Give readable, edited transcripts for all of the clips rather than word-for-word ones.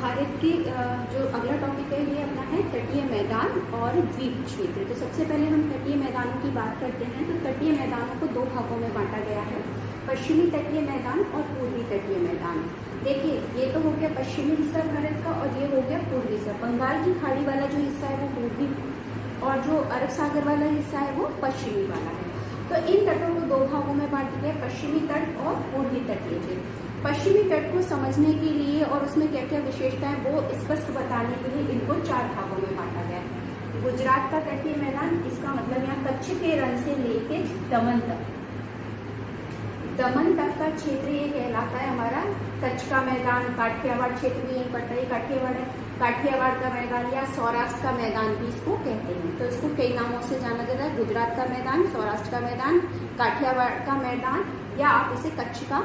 भारत के जो अगला टॉपिक है ये अपना है तटीय मैदान और द्वीप क्षेत्र। तो सबसे पहले हम तटीय मैदानों की बात करते हैं। तो तटीय मैदानों को दो भागों में बांटा गया है, पश्चिमी तटीय मैदान और पूर्वी तटीय मैदान। देखिए, ये तो हो गया पश्चिमी हिस्सा भारत का और ये हो गया पूर्वी हिस्सा। बंगाल की खाड़ी वाला जो हिस्सा है वो पूर्वी और जो अरब सागर वाला हिस्सा है वो पश्चिमी वाला है। तो इन तटों को दो भागों में बांट दिया, पश्चिमी तट और पूर्वी तटीय क्षेत्र। पश्चिमी तट को समझने के लिए और उसमें क्या क्या विशेषता है वो स्पष्ट बताने के लिए इनको चार भागों में बांटा गया है। गुजरात का तटीय मैदान, इसका मतलब यहाँ कच्छ के रण से लेके दमन तक का क्षेत्र ये कहलाता है हमारा कच्छ का मैदान। काठियावाड़ क्षेत्र भी यही पड़ता है, काठियावाड़ का मैदान या सौराष्ट्र का मैदान भी इसको कहते हैं। तो इसको कई नामों से जाना जाता है, गुजरात का मैदान, सौराष्ट्र का मैदान, काठियावाड़ का मैदान, या आप इसे कच्छ का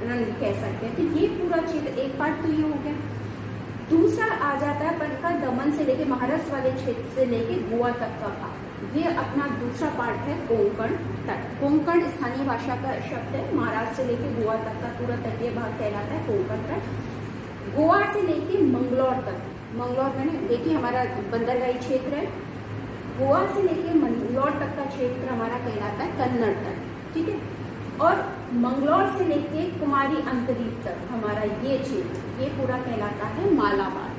रण कह सकते हैं। तो ये पूरा क्षेत्र एक पार्ट तो ये हो गया। दूसरा आ जाता है अपन का दमन से लेके महाराष्ट्र वाले क्षेत्र से लेके गोवा तक का भाग। ये अपना दूसरा पार्ट है कोंकण तट। कोंकण स्थानीय भाषा का शब्द है। महाराष्ट्र से लेके गोवा तक का पूरा तटीय भाग कहलाता है कोंकण तट। गोवा से लेके मंगलौर तक, मंगलौर में देखिए हमारा बंदरगाही क्षेत्र है। गोवा से लेके मंगलौर तक का क्षेत्र हमारा कहलाता है कन्नड़ तट, ठीक है। और मंगलौर से लेके कुमारी अंतरीप तक हमारा ये क्षेत्र ये पूरा कहलाता है मालाबार तट।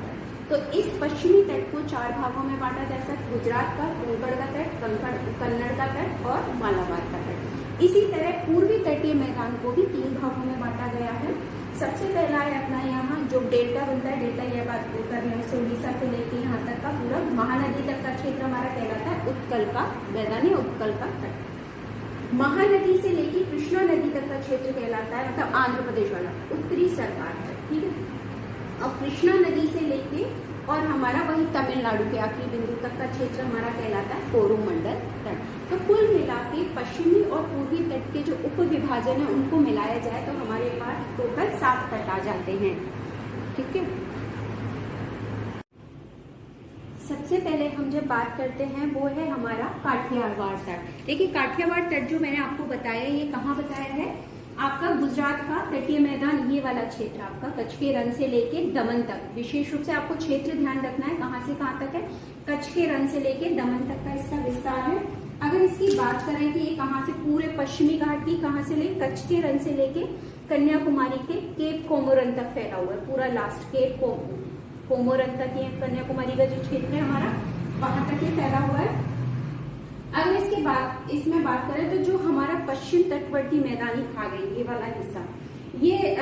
तो इस पश्चिमी तट को चार भागों में बांटा जा सकता है, गुजरात का, कोंकण का तट, कन्नड़ का तट और मालाबार का तट। इसी तरह पूर्वी तटीय मैदान को भी तीन भागों में बांटा गया है। सबसे पहला है अपना यहाँ जो डेल्टा बनता है, डेल्टा यह बात कर रहे हैं उड़ीसा से लेके यहाँ तक का पूरा महानदी तक का क्षेत्र हमारा कहलाता है उत्कल का मैदान या उत्कल का तट। महानदी से लेके कृष्णा नदी तक का क्षेत्र कहलाता है मतलब आंध्र प्रदेश वाला उत्तरी सरकार है, ठीक है। अब कृष्णा नदी से लेके और हमारा वही तमिलनाडु के आखिरी बिंदु तक का क्षेत्र हमारा कहलाता है कोरोमंडल तट। तो कुल मिला के पश्चिमी और पूर्वी तट के जो उप विभाजन है उनको मिलाया जाए तो हमारे पास टोटल 7 तट आ जाते हैं, ठीक है। सबसे पहले हम जब बात करते हैं वो है हमारा काठियावाड़ तट। देखिए काठियावाड़ तट जो मैंने आपको बताया ये कहाँ बताया है, आपका गुजरात का तटीय मैदान ये वाला क्षेत्र आपका कच्छ के रण से लेके दमन तक। विशेष रूप से आपको क्षेत्र ध्यान रखना है कहाँ से कहाँ तक है, कच्छ के रण से लेके दमन तक का इसका विस्तार है। अगर इसकी बात करें कि ये कहाँ से पूरे पश्चिमी घाट की कहाँ से ले कच्छ के रण से लेके कन्याकुमारी के केप कोमोरन तक फैला हुआ है, पूरा लास्ट केप कोमोरन तक ये कन्याकुमारी का जो क्षेत्र है हमारा वहां तक ये फैला हुआ है। अगर इसके बाद इसमें बात करें तो जो हमारा पश्चिम तटवर्ती मैदानी भाग है ये वाला हिस्सा ये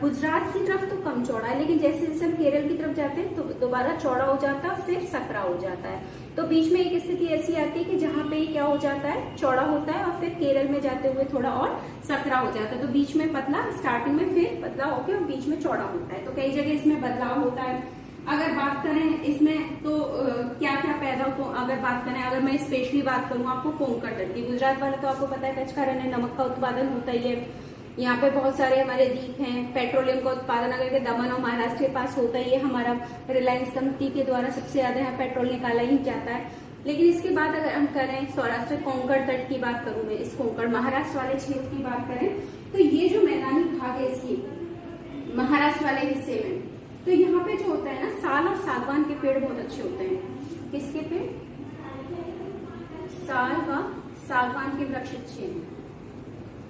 गुजरात की तरफ तो कम चौड़ा है, लेकिन जैसे जैसे हम केरल की तरफ जाते हैं तो दोबारा चौड़ा हो जाता है फिर सकरा हो जाता है। तो बीच में एक स्थिति ऐसी आती है कि जहाँ पे क्या हो जाता है चौड़ा होता है और फिर केरल में जाते हुए थोड़ा और सकरा हो जाता है। तो बीच में पतला स्टार्टिंग में फिर पतला होकर और बीच में चौड़ा होता है। तो कई जगह इसमें बदलाव होता है। अगर बात करें इसमें तो क्या क्या पैदा हो, अगर बात करें अगर मैं स्पेशली बात करूँ आपको कोंकण तट की, गुजरात वाला तो आपको पता है कच्छ का रण है, नमक का उत्पादन होता ही है। यहाँ पे बहुत सारे हमारे द्वीप हैं, पेट्रोलियम का उत्पादन अगर दमन और महाराष्ट्र के पास होता ही है। हमारा रिलायंस कंपनी के द्वारा सबसे ज्यादा यहाँ पेट्रोल निकाला ही जाता है। लेकिन इसके बाद अगर हम करें सौराष्ट्र कोंकण तट की बात करूं मैं, इस कोंकण महाराष्ट्र वाले क्षेत्र की बात करें तो ये जो मैदानी भाग है इसकी महाराष्ट्र वाले हिस्से में, तो यहाँ पे जो होता है ना साल और सागवान के पेड़ बहुत अच्छे होते हैं। किसके पेड़? साल व सागवान के वृक्ष अच्छे हैं।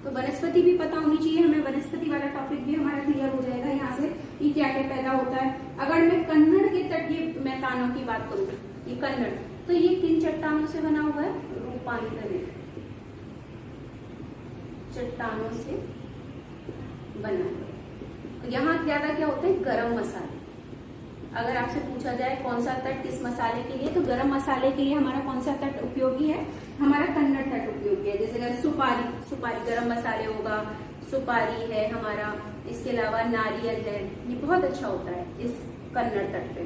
तो वनस्पति भी पता होनी चाहिए हमें, वनस्पति वाला टॉपिक भी हमारा क्लियर हो जाएगा यहाँ से कि क्या क्या पैदा होता है। अगर मैं कन्नड़ के तटीय मैदानों की बात करूँ, ये कन्नड़ तो ये किन चट्टानों से बना हुआ है? रूपांतरित चट्टानों से बना है। यहाँ ज्यादा क्या होते हैं? गरम मसाले। अगर आपसे पूछा जाए कौन सा तट किस मसाले के लिए, तो गरम मसाले के लिए हमारा कौन सा तट उपयोगी है? हमारा कन्नड़ तट उपयोगी है। जैसे अगर सुपारी गरम मसाले होगा, सुपारी है हमारा, इसके अलावा नारियल है, ये बहुत अच्छा होता है इस कन्नड़ तट पे।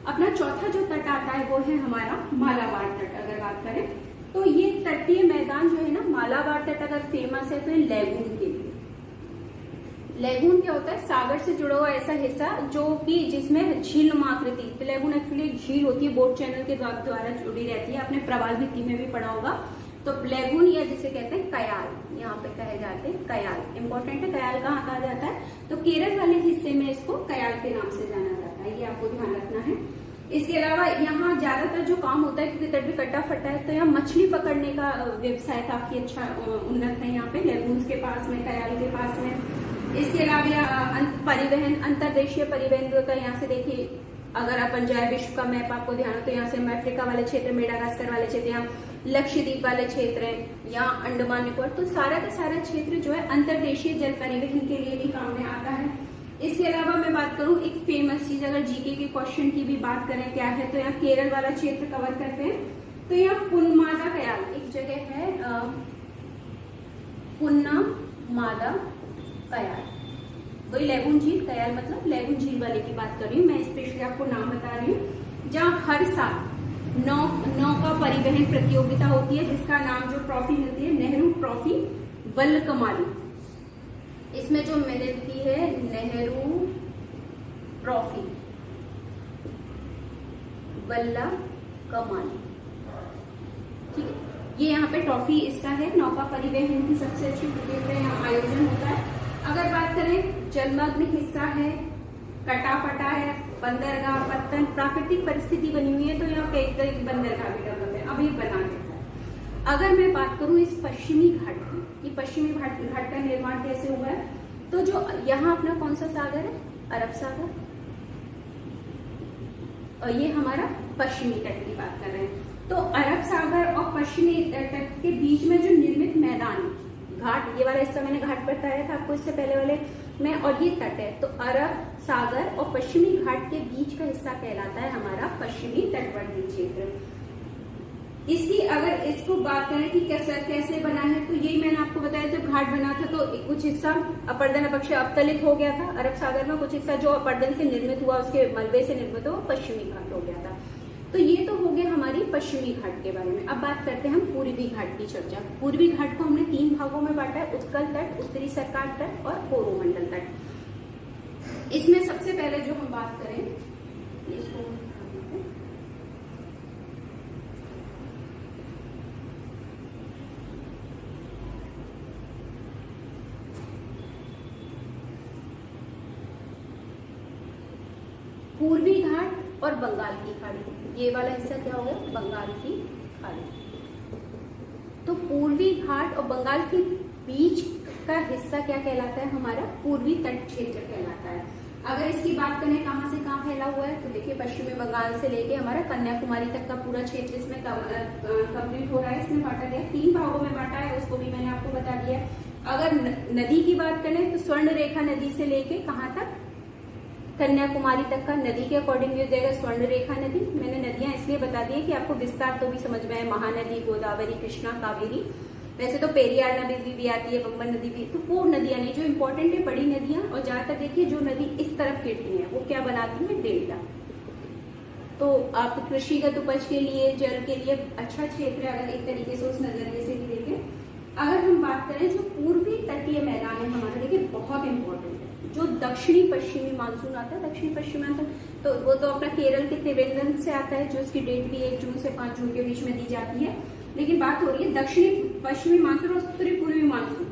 अपना चौथा जो तट आता है वो है हमारा मालाबार तट। अगर बात करें तो ये तटीय मैदान जो है ना, मालाबार तट अगर फेमस है तो ये लेगून के लिए। लेगून क्या होता है? सागर से जुड़ा हुआ ऐसा हिस्सा जो कि जिसमें झील आकृति, लेगून एक्चुअली झील होती है, बोट चैनल के द्वारा जुड़ी रहती है। आपने प्रवाल भित्ति में भी पढ़ा होगा। तो लेगून या जिसे कहते हैं कयाल, यहाँ पे कहे जाते हैं कयाल। इंपॉर्टेंट है, कयाल कहाँ कहा जाता है? तो केरल वाले हिस्से में इसको कयाल के नाम से जाना जाता है। जाता है, ये आपको ध्यान रखना है। इसके अलावा यहाँ ज्यादातर जो काम होता है, क्योंकि तट भी कटा फटा है, तो यहाँ मछली पकड़ने का व्यवसाय काफी अच्छा उन्नत है यहाँ पे, लेगून्स के पास में, कयाल के पास में। इसके अलावा परिवहन, अंतरदेशीय परिवहन का यहाँ से देखिए, अगर अपन जाए विश्व का मैप आपको ध्यान हो तो यहाँ से हम अफ्रीका वाले क्षेत्र, मेडागास्कर वाले क्षेत्र, यहाँ लक्षद्वीप वाले क्षेत्र हैं, यहाँ अंडमान निकोबार, तो सारा का सारा क्षेत्र जो है अंतरदेशीय जल परिवहन के लिए भी काम में आता है। इसके अलावा मैं बात करूं एक फेमस चीज, अगर जीके के क्वेश्चन की भी बात करें क्या है, तो यहाँ केरल वाला क्षेत्र कवर करते हैं। तो यहाँ पुन्नमादा कयाल एक जगह है, पुन्नमादा कयाल, वही लेगून झील, कयाल मतलब लेगून झील वाले की बात कर रही हूँ मैं, स्पेशली आपको नाम बता रही हूँ, जहाँ हर साल नौका परिवहन प्रतियोगिता होती है, जिसका नाम, जो ट्रॉफी मिलती है, नेहरू ट्रॉफी वल्लकमाली। इसमें जो मिलती है नेहरू ट्रॉफी वल्लकमाली, ठीक है, ये यहाँ पे ट्रॉफी इसका है, नौका परिवहन की सबसे अच्छी प्रतियोगिता यहाँ आयोजन होता है। अगर बात करें जलमग्न हिस्सा है, कटा फटा है, बंदरगाह, पत्तन, प्राकृतिक परिस्थिति बनी हुई है, तो यहाँ कई कई बंदरगाह भी डेवलप है, अभी बना कैसा है। अगर मैं बात करूं इस पश्चिमी घाट की, ये पश्चिमी घाट का निर्माण कैसे हुआ है, तो जो यहाँ अपना कौन सा सागर है, अरब सागर, और ये हमारा पश्चिमी तट की बात कर रहे हैं। तो अरब सागर और पश्चिमी तट के बीच में जो निर्मित मैदान, घाट, ये वाला हिस्सा मैंने घाट बताया था आपको इससे पहले वाले में, और ये तट है, तो अरब सागर और पश्चिमी घाट के बीच का हिस्सा कहलाता है हमारा पश्चिमी तटवर्ती क्षेत्र। इसकी अगर इसको बात करें कि कैसे बना है, तो यही मैंने आपको बताया, जब घाट बना था तो कुछ हिस्सा अपर्दन अपक्ष अवतलित हो गया था अरब सागर में, कुछ हिस्सा जो अपर्दन से निर्मित हुआ, उसके मलबे से निर्मित हुआ, पश्चिमी घाट हो गया था। तो ये तो हो गया हमारी पश्चिमी घाट के बारे में। अब बात करते हैं हम पूर्वी घाट की चर्चा। पूर्वी घाट को हमने 3 भागों में बांटा है, उत्कल तट, उत्तरी सरकार तट और कोरोमंडल तट। इसमें सबसे पहले जो हम बात करें, इसको पूर्वी घाट और बंगाल की खाड़ी, ये वाला हिस्सा क्या हो गया, बंगाल की खाड़ी। तो पूर्वी घाट और बंगाल के बीच का हिस्सा क्या कहलाता है, हमारा पूर्वी तट क्षेत्र कहलाता है। अगर इसकी बात करें कहाँ से कहाँ फैला हुआ है, तो देखिए पश्चिमी बंगाल से लेके हमारा कन्याकुमारी तक का पूरा क्षेत्र इसमें कंप्लीट हो रहा है। इसमें बांटा गया 3 भागों में बांटा है, उसको भी मैंने आपको बता दिया। अगर नदी की बात करें तो स्वर्ण रेखा नदी से लेके कहाँ तक, कन्याकुमारी तक का नदी के अकॉर्डिंग हो जाएगा स्वर्ण रेखा नदी। मैंने नदियां इसलिए बता दी है कि आपको विस्तार तो भी समझ में आए, महानदी, गोदावरी, कृष्णा, कावेरी, वैसे तो पेरियार नदी भी आती है, बंबन नदी भी, तो वो नदियां नहीं, जो इंपॉर्टेंट है बड़ी नदियां। और ज्यादातर देखिए जो नदी इस तरफ गिरती है वो क्या बनाती है, डेल्टा। तो आप कृषिगत उपज के लिए, जल के लिए अच्छा क्षेत्र है, अगर एक तरीके से उस नजरिए से भी देखें। अगर हम बात करें जो पूर्वी तटीय मैदान है हमारा, देखिए बहुत इंपॉर्टेंट है, जो दक्षिणी पश्चिमी मानसून आता है, दक्षिणी पश्चिमी मानसून, तो वो तो अपना केरल के त्रिवेंद्रम से आता है, जो उसकी डेट भी 1 जून से 5 जून के बीच में दी जाती है। लेकिन बात हो रही है दक्षिणी पश्चिमी मानसून और उत्तरी पूर्वी मानसून।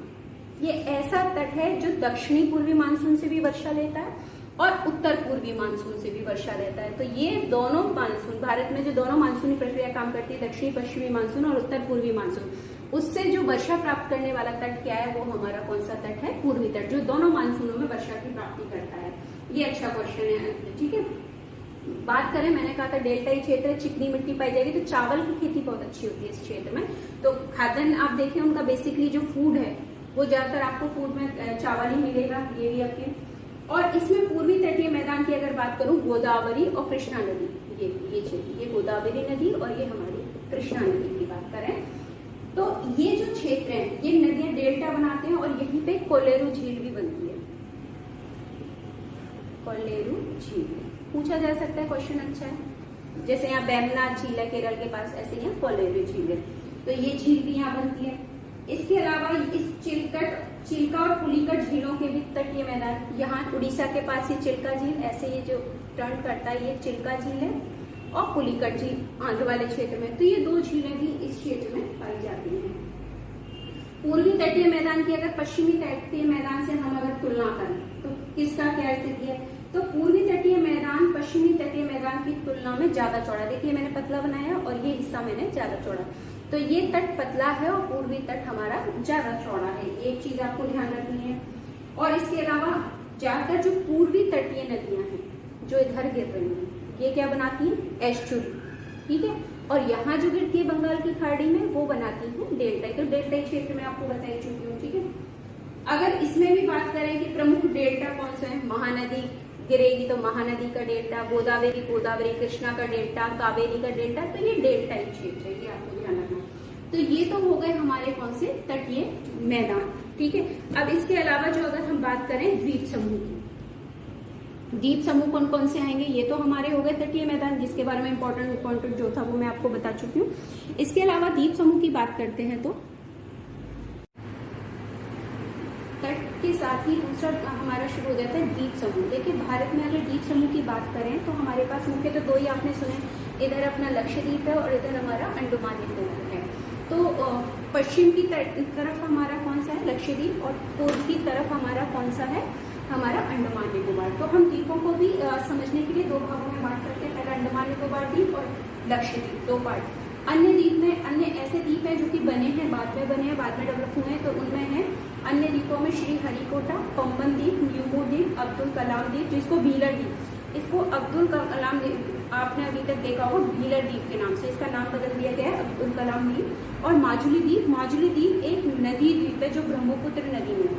ये ऐसा तट है जो दक्षिणी पूर्वी मानसून से भी वर्षा लेता है और उत्तर पूर्वी मानसून से भी वर्षा लेता है। तो ये दोनों मानसून, भारत में जो दोनों मानसूनी प्रक्रिया काम करती है, दक्षिणी पश्चिमी मानसून और उत्तर पूर्वी मानसून, उससे जो वर्षा प्राप्त करने वाला तट क्या है, वो हमारा कौन सा तट है, पूर्वी तट, जो दोनों मानसूनों में वर्षा की प्राप्ति करता है। ये अच्छा क्वेश्चन है, ठीक है। बात करें, मैंने कहा था डेल्टाई क्षेत्र, चिकनी मिट्टी पाई जाएगी, तो चावल की खेती बहुत अच्छी होती है इस क्षेत्र में। तो खाद्यान्न आप देखें, उनका बेसिकली जो फूड है वो ज्यादातर आपको फूड में चावल ही मिलेगा, ये भी आपके। और इसमें पूर्वी तटीय मैदान की अगर बात करूं, गोदावरी और कृष्णा नदी, ये क्षेत्र, ये गोदावरी नदी और ये हमारी कृष्णा नदी की बात करें, तो ये जो क्षेत्र है, ये नदियां डेल्टा बनाते हैं और यहीं पे कोलेरू झील भी बनती है। कोलेरू झील पूछा जा सकता है, क्वेश्चन अच्छा है। जैसे यहाँ बैमनाथ झील है केरल के पास, ऐसे यहाँ कोलेरू झील है, तो ये झील भी यहाँ बनती है। इसके अलावा इस चिल्का और पुलिकट झीलों के भी तटीय मैदान, यहाँ उड़ीसा के पास ये चिल्का झील, ऐसे ये जो टर्न करता है, ये चिल्का झील है, और पुलिकट झील आंध्र वाले क्षेत्र में। तो ये 2 झीलें भी इस क्षेत्र में पाई जाती हैं। पूर्वी तटीय मैदान की अगर पश्चिमी तटीय मैदान से हम अगर तुलना करें, तो किसका क्या स्थिति है, तो पूर्वी तटीय मैदान पश्चिमी तटीय मैदान की तुलना में ज्यादा चौड़ा, देखिए मैंने पतला बनाया और ये हिस्सा मैंने ज्यादा चौड़ा, तो ये तट पतला है और पूर्वी तट हमारा ज्यादा चौड़ा है, एक चीज आपको ध्यान रखनी है। और इसके अलावा ज्यादातर जो पूर्वी तटीय नदियां हैं जो इधर गिर रही हैं, ये क्या बनाती है, एस्चुरी, ठीक है। और यहाँ जो गिरती है बंगाल की खाड़ी में, वो बनाती है डेल्टा, तो डेल्टाई क्षेत्र में आपको बताई चुकी हूँ, ठीक है। अगर इसमें भी बात करें कि प्रमुख डेल्टा कौन सा है, महानदी गिरेगी तो महानदी का डेल्टा, गोदावरी गोदावरी, कृष्णा का डेल्टा, कावेरी का डेल्टा, तो ये डेल्टाई क्षेत्र है, ये आपको ध्यान रखना। तो ये तो हो गए हमारे कौन से तटीय मैदान, ठीक है। अब इसके अलावा जो अगर हम बात करें द्वीप समूह की, द्वीप समूह कौन कौन से आएंगे, ये तो हमारे हो गए तटीय मैदान जिसके बारे में इंपॉर्टेंट जो था वो मैं आपको बता चुकी हूँ। इसके अलावा द्वीप समूह की बात करते हैं तो तट के साथ ही दूसरा हमारा शुरू हो जाता है द्वीप समूह। देखिए भारत में अगर द्वीप समूह की बात करें तो हमारे पास मुख्य तो दो ही आपने सुने, इधर अपना लक्षद्वीप है और इधर हमारा अंडमान निकोबार है। तो पश्चिम की तरफ हमारा कौन सा है, लक्षद्वीप, और पूर्व की तरफ हमारा कौन सा है, हमारा अंडमान निकोबार। तो हम द्वीपों को भी समझने के लिए दो भागों में बांट सकते हैं, पहले अंडमान निकोबार द्वीप और लक्षद्वीप, दो पार्ट। अन्य द्वीप में अन्य ऐसे द्वीप हैं जो कि बने हैं, बाद में बने हैं, बाद में डेवलप हुए हैं, तो उनमें है अन्य द्वीपों में श्री हरिकोटा, पंबन द्वीप, न्यूमो द्वीप, अब्दुल कलाम द्वीप, जिसको व्हीलर द्वीप, इसको अब्दुल कलाम आपने अभी तक देखा होगा व्हीलर द्वीप के नाम से, इसका नाम बदल दिया गया है अब्दुल कलाम द्वीप। और माजुली द्वीप, माजुली द्वीप एक नदी द्वीप है जो ब्रह्मपुत्र नदी में है।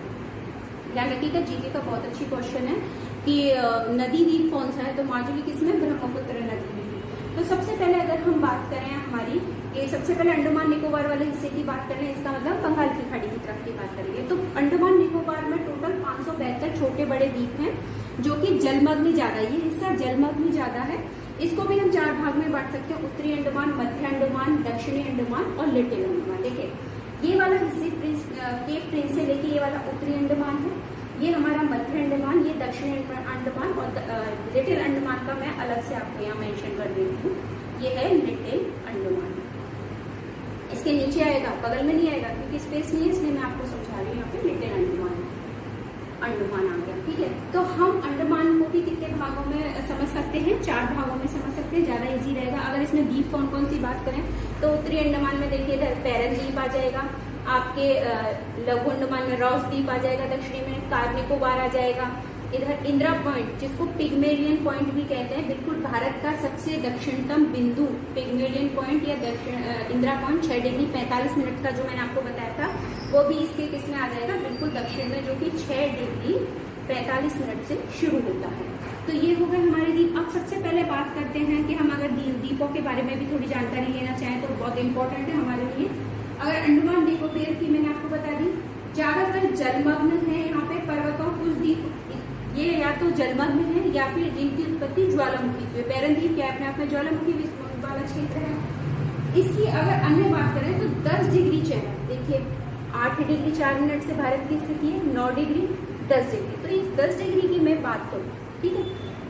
ध्यान रखिएगा, जीके का बहुत अच्छी क्वेश्चन है कि नदी द्वीप कौन सा है, तो माजुली किसमें, ब्रह्मपुत्र नदी में। तो सबसे पहले अगर हम बात करें हमारी, ये सबसे पहले अंडमान निकोबार वाले हिस्से की बात करें, इसका मतलब बंगाल की खाड़ी की तरफ की बात करेंगे। तो अंडमान निकोबार में टोटल 572 छोटे बड़े द्वीप हैं जो कि जलमग्न ज्यादा, ये हिस्सा जलमग्न ज्यादा है। इसको भी हम चार भाग में बांट सकते हैं, उत्तरी अंडमान, मध्य अंडमान, दक्षिणी अंडमान और लिटिल अंडमान। देखिए ये वाला हिस्से केप प्रिंस से लेके ये वाला उत्तरी अंडमान है, ये हमारा मध्य अंडमान, ये दक्षिणी अंडमान, और लिटिल अंडमान का मैं अलग से आपको यहाँ मेंशन कर देती हूँ, ये है लिटिल अंडमान। इसके नीचे आएगा, बगल में नहीं आएगा क्योंकि स्पेस नहीं है, इसलिए मैं आपको समझा रही हूँ, यहाँ पे लिटिल अंडमान आ गया, ठीक है। तो हम अंडमान को भी कितने भागों में समझ सकते हैं, चार भागों में समझ सकते हैं, ज्यादा इजी रहेगा। अगर इसमें द्वीप कौन कौन सी बात करें तो उत्तरी अंडमान में देखिए इधर पैरल द्वीप आ जाएगा, आपके लघु अंडमान में रॉस द्वीप आ जाएगा, दक्षिणी में कार निकोबार आ जाएगा, इधर इंदिरा पॉइंट जिसको पिग्मेलियन पॉइंट भी कहते हैं, बिल्कुल भारत का सबसे दक्षिणतम बिंदु पिग्मेलियन पॉइंट या इंदिरा पॉइंट 6 डिग्री 45 मिनट का जो मैंने आपको बताया था, वो भी इसके किस में आ जाएगा, बिल्कुल दक्षिण में, जो कि 6 डिग्री 45 मिनट से शुरू होता है। तो ये हो गए हमारे द्वीप। अब सबसे पहले बात करते हैं कि हम अगर द्वीपों के बारे में भी थोड़ी जानकारी लेना चाहें तो बहुत इंपॉर्टेंट है हमारे लिए। अगर अंडमान द्वीपों की मैंने आपको बता दी, ज्यादातर जलमग्न है यहाँ पे पर्वतों, कुछ द्वीप ये या तो जलमग्न है या फिर जिनकी उत्पत्ति ज्वालामुखी से, बैरन द्वीप क्या अपने आप में ज्वालामुखी वाला क्षेत्र है। इसकी अगर अन्य बात करें तो 10 डिग्री चैनल, देखिए 8 डिग्री 4 मिनट से भारत की स्थिति है, 9 डिग्री 10 डिग्री, तो इस 10 डिग्री की मैं बात करूँ, ठीक है।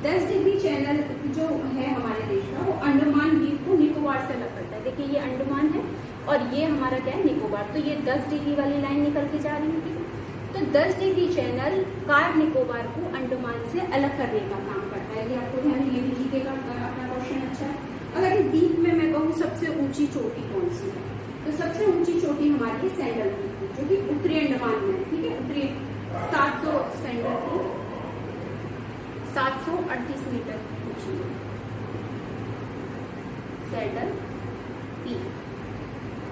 10 डिग्री चैनल जो है हमारे देश का, वो अंडमान द्वीप को निकोबार से अलग करता है। देखिए ये अंडमान है और ये हमारा क्या है, निकोबार, तो ये 10 डिग्री वाली लाइन निकल के जा रही है, ठीक है। तो 10 डिग्री चैनल कार निकोबार को अंडमान से अलग करने का काम करता है, ये आपको ध्यान, ये भी जीके का अपना क्वेश्चन अच्छा है। अगर इस द्वीप में मैं कहूँ सबसे ऊंची चोटी कौन सी है, तो सबसे ऊंची चोटी हमारी है सैंडल द्वीप जो कि उत्तरी अंडमान में है, ठीक है। उत्तरी 700 सैंडल की 738 मीटर ऊंची है सैंडल पीक।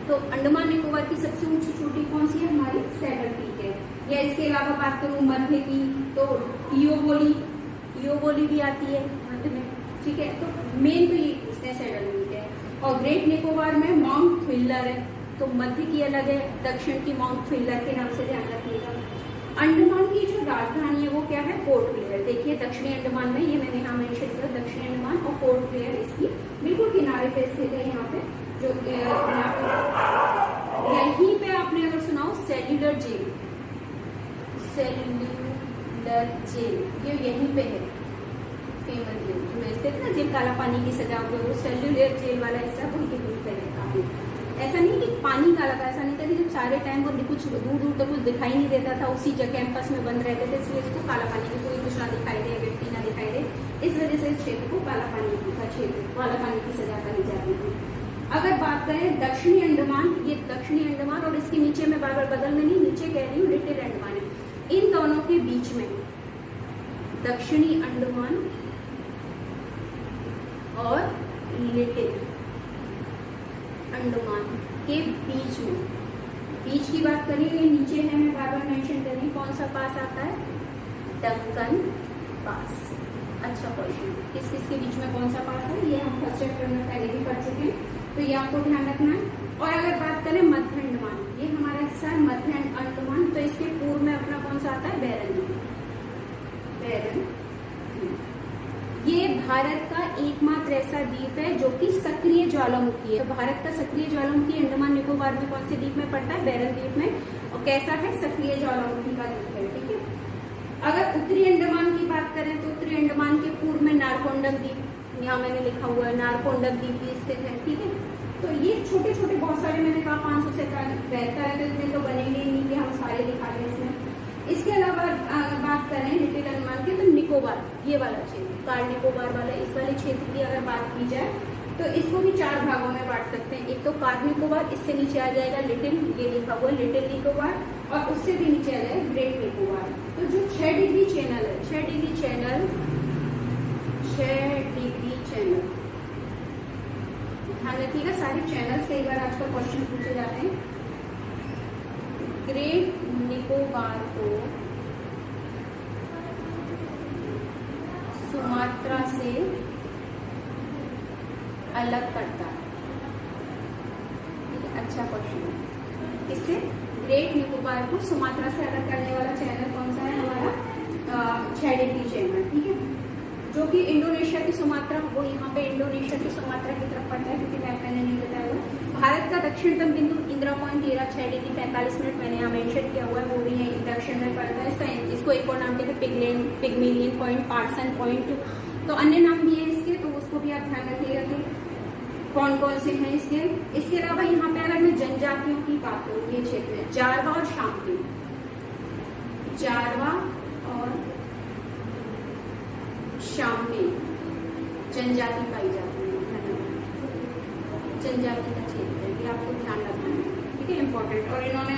तो अंडमान निकोबार की सबसे ऊंची चोटी कौन सी है, हमारी सैडल पीक है। या इसके अलावा बात करूं मध्य की तो इयोबोली भी आती है मध्य में, ठीक है। तो मेन तो ये इसमें सैडल पीक है। और ग्रेट निकोबार में माउंट थ्रिलर है, तो मध्य की अलग है, दक्षिण की माउंट थ्रिलर के नाम से ध्यान रखिएगा। अंडमान की जो राजधानी है वो क्या है, पोर्ट ब्लेयर। देखिए दक्षिणी अंडमान में, ये मैंने यहाँ मेंशन किया, दक्षिणी अंडमान और पोर्ट ब्लेयर इसकी बिल्कुल किनारे पे स्थित है, यहाँ पे जो यहीं पे आपने अगर सुनाओ सेल्यूलर जेल, ये यहीं पे है फेमस जेल, जो भेजते थे ना जेल काला पानी की सजा हो, वो सेल्यूलर जेल वाला हिस्सा उनके दूर पे है काफी। ऐसा नहीं कि पानी काला था, ऐसा नहीं था कि जब सारे टाइम वो कुछ दूर दूर तक कुछ दिखाई नहीं देता था, उसी जगह कैंपस में बंद रहते थे, इसलिए इसको काला पानी की कोई कुछ ना दिखाई दे, व्यक्ति ना दिखाई इस वजह से इस क्षेत्र को काला पानी का क्षेत्र, काला पानी की सजा कही जाती है। अगर बात करें दक्षिणी अंडमान, ये दक्षिणी अंडमान और इसके नीचे में बार बार बदल में नहीं, नीचे कह रही हूँ लिटिल अंडमान है। इन दोनों के बीच में दक्षिणी अंडमान और लिटिल अंडमान के बीच में, बीच की बात करें तो नीचे है, मैं बार बार मेंशन कर रही हूँ, कौन सा पास आता है, डक्कन पास। अच्छा क्वेश्चन, किस किस के बीच में कौन सा पास है, ये हम फर्स्ट चैप्टर में पहले भी पढ़ चुके हैं, तो ये आपको ध्यान रखना है। और अगर बात करें मध्य अंडमान, ये हमारा हिस्सा है मध्य अंडमान, तो इसके पूर्व में अपना कौन सा आता है, बैरन द्वीप। ये भारत का एकमात्र ऐसा द्वीप है जो कि सक्रिय ज्वालामुखी है। तो भारत का सक्रिय ज्वालामुखी अंडमान निकोबार में कौन से द्वीप में पड़ता है, बैरन द्वीप में, और कैसा है, सक्रिय ज्वालामुखी का द्वीप है। ठीक है, अगर उत्तरी अंडमान की बात करें तो उत्तरी अंडमान के पूर्व में नारकोंडम द्वीप, यहाँ मैंने लिखा हुआ है नारकोंडम द्वीप भी स्थित है। ठीक है, तो ये छोटे छोटे बहुत सारे, मैंने कहा 500 से बेहतर है, तो इसमें तो बनेंगे नहीं कि हम सारे दिखा दें इसमें। इसके अलावा बात करें लिटिल अंडमान की, तो निकोबार, ये वाला क्षेत्र, कार निकोबार वाला, इस वाले क्षेत्र की अगर बात की जाए तो इसको भी 4 भागों में बांट सकते हैं। एक तो कार निकोबार, इससे नीचे आ जाएगा लिटिल, ये लिखा हुआ लिटिल निकोबार, और उससे भी नीचे आ जाएगा ग्रेट निकोबार। तो जो 6 डिग्री चैनल है, 6 डिग्री चैनल, 6 डिग्री चैनल, ध्यान रखिएगा सारे चैनल्स कई बार आजकल क्वेश्चन पूछे जाते हैं। ग्रेट निकोबार को सुमात्रा से अलग करता है। अच्छा क्वेश्चन है, इससे ग्रेट निकोबार को सुमात्रा से अलग करने वाला चैनल कौन सा है, हमारा 6 डिग्री चैनल। ठीक है, जो कि इंडोनेशिया की सुमात्रा, वो यहाँ पे इंडोनेशिया की सुमात्रा की तरफ पड़ता है, क्योंकि मैंने नहीं बताया हुआ। भारत का दक्षिणतम बिंदु इंदिरा पॉइंट 6 डिग्री 45 मिनट मैंने यहाँ मेंशन किया हुआ है, वो भी है दक्षिण में पड़ता है। इसको एक और नाम कहते हैं पिग्मेलियन पॉइंट, पार्सन पॉइंट, तो अन्य नाम भी है इसके, तो उसको भी आप ध्यान रखिएगा कि कौन कौन से हैं इसके। इसके अलावा यहाँ पे अगर मैं जनजातियों की बात करूँ, ये क्षेत्र है जारवा और शामकी, जारवा और शाम में जनजाति पाई जाती है, जनजाति का क्षेत्र है, ये आपको ध्यान रखना है। ठीक है, इम्पोर्टेंट। और इन्होंने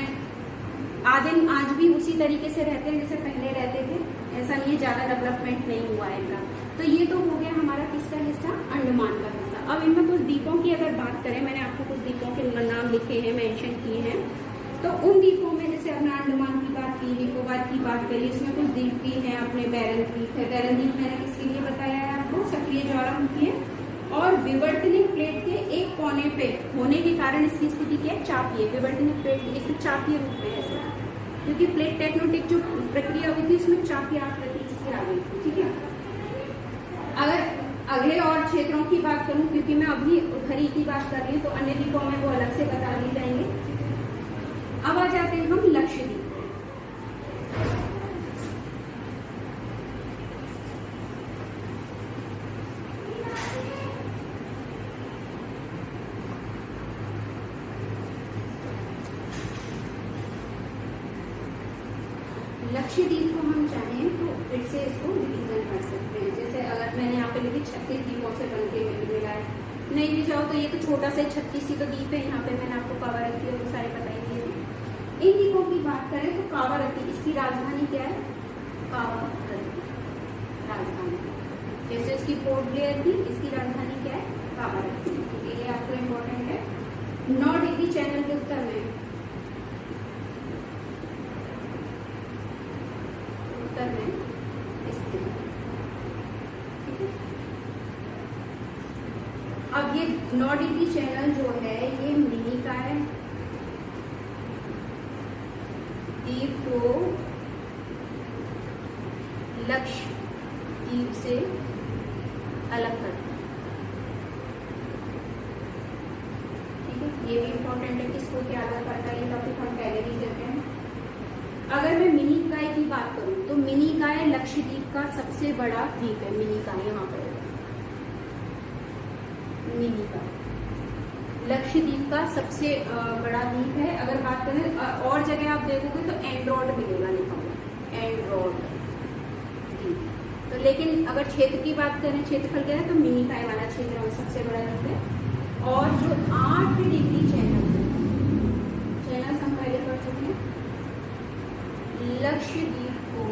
आज भी उसी तरीके से रहते हैं जैसे पहले रहते थे, ऐसा नहीं है, ज्यादा डेवलपमेंट नहीं हुआ है इनका। तो ये तो हो गया हमारा किसका हिस्सा, अंडमान का हिस्सा। अब इनमें कुछ द्वीपों की अगर बात करें, मैंने आपको कुछ द्वीपों के नाम लिखे हैं, मेंशन किए हैं। तो उन द्वीपों में जैसे अपना अंडमान की बात की, निकोबार की बात करी, इसमें कुछ द्वीप भी हैं, अपने बैरन द्वीप है। बैरन द्वीप मैंने किसके लिए बताया है आपको, सक्रिय ज्वालामुखी है, और विवर्तनिक प्लेट के एक कोने पे होने के कारण इसकी स्थिति क्या है, चापीय। विवर्तनिक प्लेट एक चापीय रूप में है, क्योंकि प्लेट टेक्टोनिक जो प्रक्रिया हुई थी उसमें चापीय आकृति इसकी आ गई थी। ठीक है, अगर अगले और क्षेत्रों की बात करूं, क्योंकि मैं अभी उधरी की बात कर रही हूँ, तो अन्य द्वीपों में वो अलग से बता दी जाएंगे। अब आ जाते हैं हम लक्षद्वीप। लक्षद्वीप को हम चाहें तो फिर से इसको डिवीजन कर सकते हैं। जैसे अगर मैंने यहाँ पे लिखी 36 द्वीपों से बनके मिला है, नहीं भी चाहो तो ये तो छोटा सा 36 ही तो द्वीप है। यहाँ पे मैंने आपको कावारत्ती और सारे बताई दिए थे। इन द्वीपों की बात करें तो कावारत्ती, इसकी राजधानी क्या है, कावारत्ती राजधानी, जैसे इसकी पोर्ट ब्लेयर थी, इसकी राजधानी क्या है, कावारत्ती। ये आपको इम्पोर्टेंट है। 9 डिग्री चैनल के उत्तर में स्थित है। अब ये 9 डिग्री चैनल जो है ये मिनी का है, द्वीप को लक्षद्वीप से अलग करता है। ठीक है, ये भी इम्पोर्टेंट है, किसको क्या अलग करता है, ये टॉपिक हम पहले भी करते हैं। अगर मैं मिनी काय की बात करूं तो मिनी काय लक्षद्वीप का सबसे बड़ा द्वीप है। मिनी काय यहाँ पर मिनी काय लक्षद्वीप का सबसे बड़ा द्वीप है। अगर बात करें और जगह आप देखोगे तो एंड्रोड मिलेगा लिखा हुआ, एंड्रोड द्वीप। तो लेकिन अगर क्षेत्र की बात करें, क्षेत्रफल क्या है, तो मिनीकाय वाला क्षेत्र हमें सबसे बड़ा लगता है। और जो 8 डिग्री चैनल हम पहले पढ़ चुके हैं, लक्षद्वीप को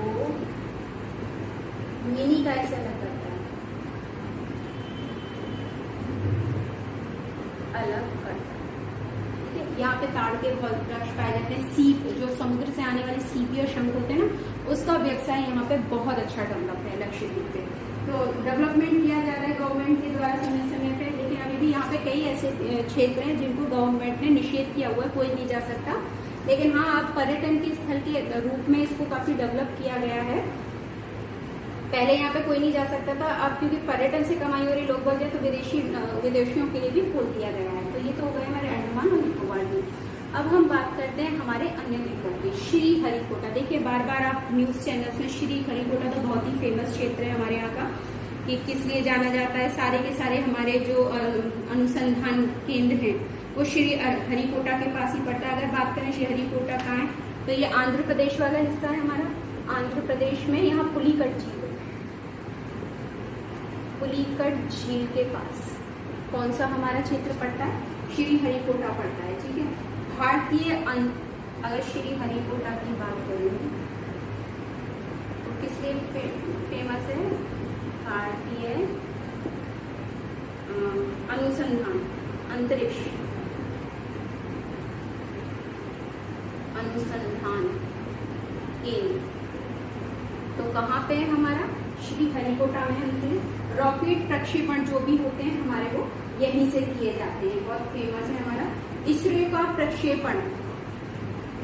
मिनीकाय से अलग करता है, अलग करता है। ठीक है, यहाँ पे ताड़ के वृक्ष पाए जाते हैं। सीप, जो समुद्र से आने वाले सीपी और शंख होते हैं ना, उसका व्यवसाय यहाँ पे बहुत अच्छा डेवलप है लक्षद्वीप पे। तो डेवलपमेंट किया जा रहा है गवर्नमेंट के द्वारा समय समय पे, लेकिन अभी भी यहाँ पे कई ऐसे क्षेत्र हैं जिनको गवर्नमेंट ने निषेध किया हुआ है, कोई नहीं जा सकता। लेकिन हाँ, अब पर्यटन के स्थल के रूप में इसको काफी डेवलप किया गया है। पहले यहाँ पे कोई नहीं जा सकता था, अब क्योंकि पर्यटन से कमाई हो रही, लोग बढ़ जाए, तो विदेशियों के लिए भी खोल दिया गया है। तो ये तो हो गए हमारे अंडमान और निकोबार द्वीप। अब हम बात करते हैं हमारे अन्य द्वीपों की। श्रीहरिकोटा, देखिए बार बार आप न्यूज चैनल्स में श्रीहरिकोटा तो बहुत ही फेमस क्षेत्र है हमारे यहाँ का, कि किस लिए जाना जाता है। सारे के सारे हमारे जो अनुसंधान केंद्र हैं वो श्रीहरिकोटा के पास ही पड़ता है। अगर बात करें श्रीहरिकोटा कहाँ है, तो ये आंध्र प्रदेश वाला हिस्सा है हमारा। आंध्र प्रदेश में यहाँ पुलिकट झील, पुलिकट झील के पास कौन सा हमारा क्षेत्र पड़ता है, श्रीहरिकोटा पड़ता है। ठीक है, भारतीय अगर श्रीहरिकोटा की बात करें तो किस लिए फेमस है, भारतीय अनुसंधान अंतरिक्ष अनुसंधान केंद्र। तो कहाँ पे है हमारा, श्रीहरिकोटा में। हमसे रॉकेट प्रक्षेपण जो भी होते हैं हमारे, वो यहीं से किए जाते हैं। बहुत फेमस है हमारा इसरो का प्रक्षेपण,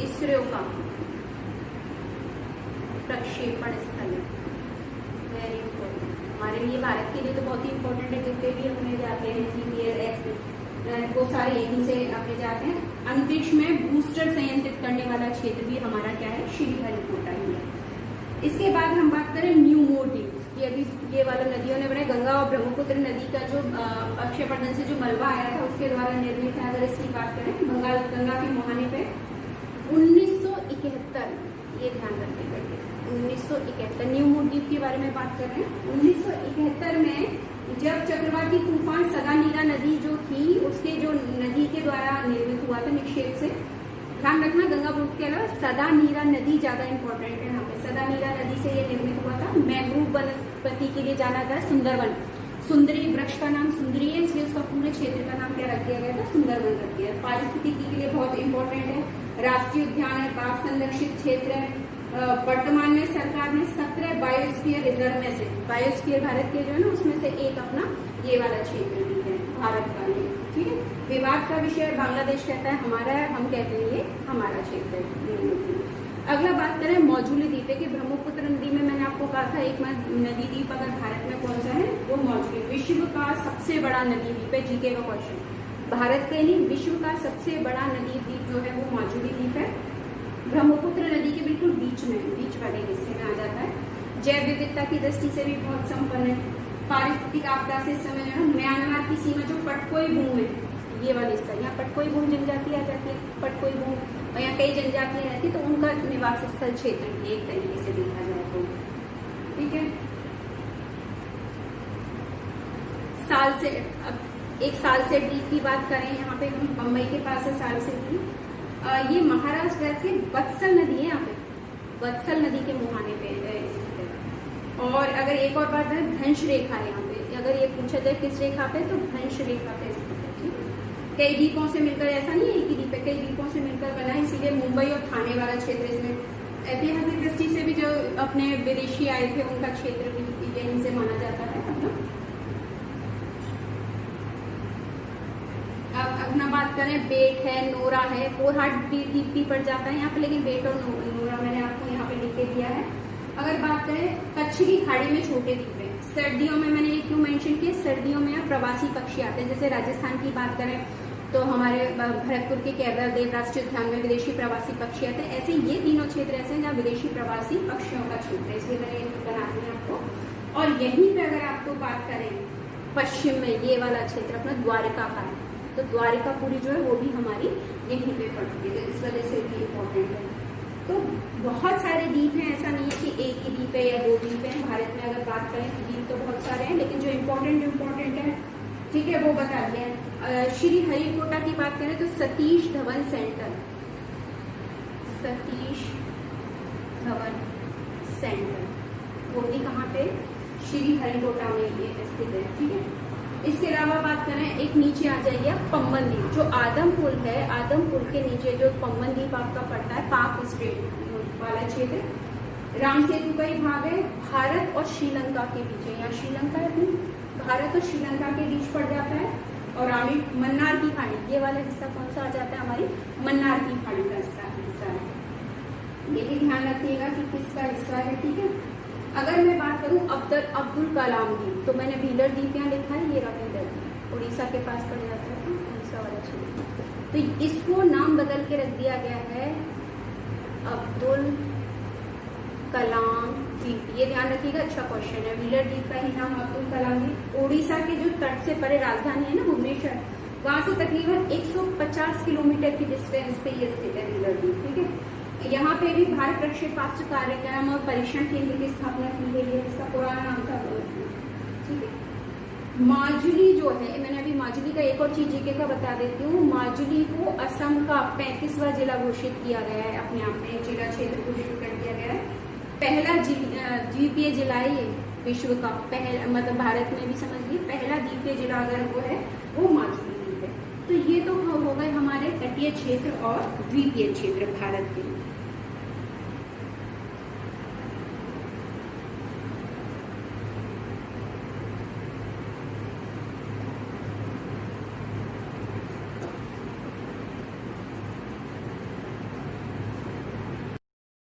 इसरो का प्रक्षेपण स्थल, वेरी इंपॉर्टेंट हमारे लिए, भारत के लिए तो बहुत ही इंपॉर्टेंट है। जितने भी अपने जाते हैं जीपीएस, वो सारे यहीं से अपने जाते हैं। अंतरिक्ष में बूस्टर संयंत्रित करने वाला क्षेत्र भी हमारा क्या है, श्रीहरिकोटा ही है। इसके बाद हम बात करें न्यू मोदी, ये अभी ये वाला नदियों ने बनाया, गंगा और ब्रह्मपुत्र नदी का जो प्रक्षेपण से जो मलबा आया था उसके द्वारा निर्मित है। अगर इसकी बात करें, गंगा के मुहाने पे 1971, ये ध्यान रखिएगा, 1971 न्यू मोदी के बारे में बात कर रहे हैं। 1971 में जब चक्रवाती तूफान सदा नीरा नदी जो थी, उसके जो नदी के द्वारा निर्मित हुआ था निक्षेप से, ध्यान रखना गंगा ब्रह्मपुत्र के अलावा सदा नीरा नदी ज्यादा इंपॉर्टेंट है यहाँ पे। सदा नीरा नदी से ये निर्मित हुआ था। मैंग्रोव वनस्पति के लिए जाना जाता है सुंदरवन, सुंदरी वृक्ष का नाम सुंदरी है, इसलिए उसका पूरे क्षेत्र का नाम क्या रख दिया गया था, सुंदरवन रख दिया। पारिस्थितिकी के लिए बहुत इंपॉर्टेंट है। राष्ट्रीय उद्यान है, बाघ संरक्षित क्षेत्र है। वर्तमान में सरकार ने 17 बायोस्फीयर रिजर्व में से, बायोस्फीयर भारत के जो है ना, उसमें से एक अपना ये वाला क्षेत्र भी है भारत का ये। ठीक है, विवाद का विषय बांग्लादेश कहता है हमारा है, हम कहते हैं ये हमारा क्षेत्र है। अगला बात करें मौजूली द्वीप है कि ब्रह्मपुत्र नदी में मैंने आपको कहा था एक नदी द्वीप अगर भारत में कौन सा है, वो मौजूली। विश्व का सबसे बड़ा नदी द्वीप है, जीके का क्वेश्चन, भारत का नहीं विश्व का सबसे बड़ा नदी द्वीप जो है वो मौजूली द्वीप है। ब्रह्मपुत्र नदी के बिल्कुल बीच में, बीच वाले हिस्से में आ जाता है। जैव विविधता की दृष्टि से भी बहुत संपन्न है। पारिस्थितिक आपदा से इस समय जो है म्यांमार की सीमा जो पटकोई भूमि है, ये वाली हिस्सा, यहाँ पटकोई भूमि जनजाति आ जाती है, पटकोई भूमि, और यहाँ कई जनजातियां रहती है, तो उनका निवास स्थल क्षेत्र एक तरीके से देखा जाए तो। ठीक है, साल से अब एक साल से द्वीप की बात करें, यहाँ पे बम्बई के पास है साल से द्वीप। ये महाराष्ट्र से वत्सल नदी है, यहाँ पे वत्सल नदी के मुहाने पे स्थित है। और अगर एक और बात है, भ्रंश रेखा है यहाँ पे, अगर ये पूछा जाए किस रेखा पे, तो भ्रंश रेखा पे स्थित है। ठीक है, कई द्वीपों से मिलकर, ऐसा नहीं है एक ही द्वीप है, कई द्वीपों से मिलकर बना है, इसीलिए मुंबई और ठाणे वाला क्षेत्र इसमें ऐतिहासिक दृष्टि से भी जो अपने विदेशी आए थे उनका क्षेत्र भी यहीं से माना जाता है अपना। अब अपना बात करें, बेट है, नोरा है, कोरहाट भी द्वीप भी पड़ जाता है यहाँ पे, लेकिन बेट और नोरा मैंने आपको यहाँ पे लिख के दिया है। अगर बात करें कच्छ की खाड़ी में छोटे द्वीप है, सर्दियों में मैंने ये क्यों मेंशन किया, सर्दियों में यहाँ प्रवासी पक्षी आते हैं। जैसे राजस्थान की बात करें तो हमारे भरतपुर के केदारदेव राष्ट्रीय उद्यान में विदेशी प्रवासी पक्षी आते हैं। ऐसे ये तीनों क्षेत्र ऐसे हैं जहाँ विदेशी प्रवासी पक्षियों का क्षेत्र है, इसलिए मैंने ये बना दिया आपको। और यहीं पे अगर आपको बात करें पश्चिम में, ये वाला क्षेत्र अपना द्वारिका का है, तो द्वारिका पूरी जो है वो भी हमारी यहीं पे पड़ती है, इस वजह से भी इम्पोर्टेंट है। तो बहुत सारे द्वीप हैं, ऐसा नहीं है कि एक ही द्वीप है या दो द्वीप है। भारत में अगर बात करें द्वीप तो बहुत सारे हैं, लेकिन जो इम्पोर्टेंट है, ठीक है, वो बता दिया। श्रीहरिकोटा की बात करें तो सतीश धवन सेंटर, सतीश धवन सेंटर वो भी कहाँ पे, श्रीहरिकोटा में ये स्थित है, ठीक है। इसके अलावा बात करें, एक नीचे आ जाइए आप, पम्बन द्वीप, जो आदमपुर है, आदमपुर के नीचे जो पम्बन द्वीप आपका पड़ता है, पाक स्टेट वाला क्षेत्र, राम सेतु का ही भाग है, भारत और श्रीलंका के बीच है, यहाँ श्रीलंका है, भारत और श्रीलंका के बीच पड़ जाता है। और आगे मन्नार की खाड़ी, ये वाला हिस्सा कौन सा आ जाता है, हमारी मन्नार की खाड़ी का हिस्सा है, ये भी ध्यान रखिएगा कि किसका हिस्सा है, ठीक है। अगर मैं बात करूं अब्दुल कलाम द्वीप, तो मैंने व्हीलर द्वीप यहाँ लिखा है, ये व्हीलर द्वीप उड़ीसा के पास पड़ जाता है, उड़ीसा वाला क्षेत्र, तो इसको नाम बदल के रख दिया गया है अब्दुल कलाम द्वीप, ये ध्यान रखिएगा, अच्छा क्वेश्चन है। व्हीलर द्वीप का ही नाम अब्दुल कलाम द्वीप, उड़ीसा के जो तट से परे राजधानी है ना भुवनेश्वर, वहां से तकरीबन 150 किलोमीटर की डिस्टेंस पे ये स्थित है व्हीलर द्वीप, ठीक है। यहाँ पे भी भारत प्रक्षेपास्त्र कार्यक्रम और परीक्षण केंद्र की स्थापना की गई है, इसका पुराना नाम था, ठीक है। माजुली जो है, मैंने अभी माजुली का एक और चीज जीके का बता देती हूँ, माजुली को असम का 35वां जिला घोषित किया गया है, अपने आप में जिला क्षेत्र घोषित कर दिया गया है, पहला द्वीपीय जिला है ये विश्व का, पहला मतलब भारत में भी समझ लीजिए पहला द्वीपीय जिला अगर वो है वो माजुली द्वीप है। तो ये तो हो गए हमारे तटीय क्षेत्र और द्वीपीय क्षेत्र भारत के।